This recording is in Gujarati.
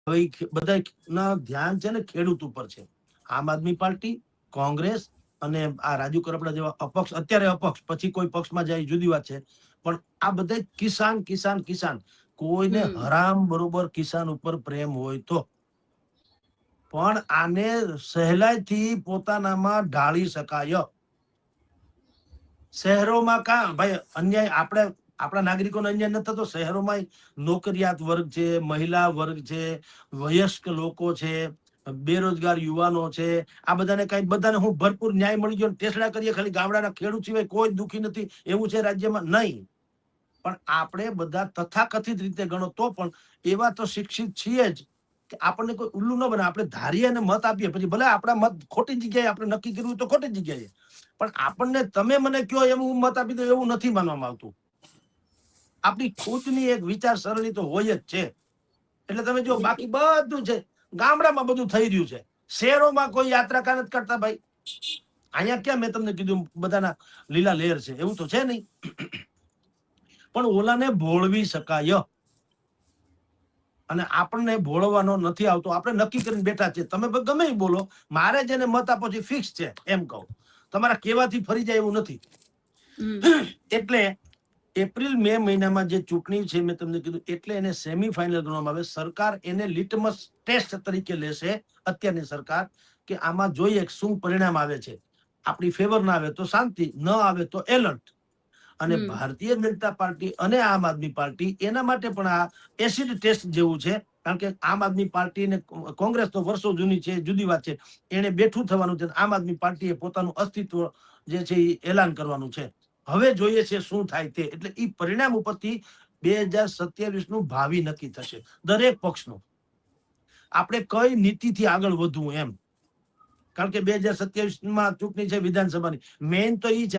હવે બધા ના ધ્યાન છે ને ખેડૂત ઉપર છે. આમ આદમી પાર્ટી, કોંગ્રેસ અને આ રાજુ કરપડા જેવા અપક્ષ, અત્યારે અપક્ષ, પછી કોઈ પક્ષમાં જાય જુદી વાત છે, પણ આ બધા કિસાન કિસાન કિસાન. કોઈને હરામ બરોબર કિસાન ઉપર પ્રેમ હોય તો, પણ આને સહેલાઈથી પોતાનામાં ઢાળી શકાય. શહેરોમાં કા ભાઈ અન્યાય, આપણે આપણા નાગરિકોનો અન્યાય નથી થતો. શહેરોમાં નોકરિયાત વર્ગ છે, મહિલા વર્ગ છે, વયસ્ક લોકો છે, બેરોજગાર યુવાનો છે, આ બધાને કઈ બધાને હું ભરપૂર ન્યાય મળી ગયો, ટેસડા કરીએ ખાલી ગામડાના ખેડૂત સિવાય કોઈ દુખી નથી એવું છે રાજ્યમાં? નહીં. પણ આપણે બધા તથાકથિત રીતે ગણો તો પણ એવા તો શિક્ષિત છીએ જ કે આપણને કોઈ ઉલ્લુ ન બને. આપણે ધારીએ અને મત આપીએ, પછી ભલે આપણા મત ખોટી જગ્યાએ આપણે નક્કી કર્યું તો ખોટી જગ્યાએ, પણ આપણને તમે મને કયો એવું હું મત આપી દઉં એવું નથી માનવામાં આવતું. આપણી ખુદની એક વિચાર સરણી તો હોય જ છે. એટલે તમે જો બાકી બધું છે ગામડામાં બધું થઈ રહ્યું છે, શહેરોમાં કોઈ યાત્રા કા નથી કરતા ભાઈ. અહીંયા ક્યાં મેં તમને કીધું બધાના લીલા લહેર છે, એવું તો છે નહીં. પણ ઓલાને ભોળવી શકાય અને આપણને ભોળવાનો નથી આવતો. આપણે નક્કી કરીને બેઠા છે, તમે ગમે બોલો, મારે જેને મત આપો છે ફિક્સ છે એમ કહું. તમારા કહેવાથી ફરી જાય એવું નથી. એટલે એપ્રિલ મે મહિનામાં જે ચૂંટણી છે મેં તમને કીધું, એટલે એને સેમીફાઇનલ ગણવામાં આવે. સરકાર એને લિટમસ ટેસ્ટ તરીકે લેશે અત્યારની સરકાર, કે આમાં જોઈએ શું પરિણામ આવે છે. આપણી ફેવર ના આવે તો શાંતિ, ન આવે તો એલર્ટ. અને ભારતીય જનતા પાર્ટી અને આમ આદમી પાર્ટી એના માટે પણ આ એસિડ ટેસ્ટ જેવું છે. કારણ કે આમ આદમી પાર્ટી અને કોંગ્રેસ તો વર્ષો જૂની છે, જુદી વાત છે, એને બેઠું થવાનું છે. આમ આદમી પાર્ટીએ પોતાનું અસ્તિત્વ જે છે એ એલાન કરવાનું છે. હવે જોઈએ છે શું થાય તે. એટલે એ પરિણામ ઉપરથી 2027 નું ભાવિ નક્કી થશે દરેક પક્ષનું. આપણે કઈ નીતિથી આગળ વધવું એમ. કારણ કે 2027 માં ચૂંટણી છે વિધાનસભાની, મેઇન તો એ છે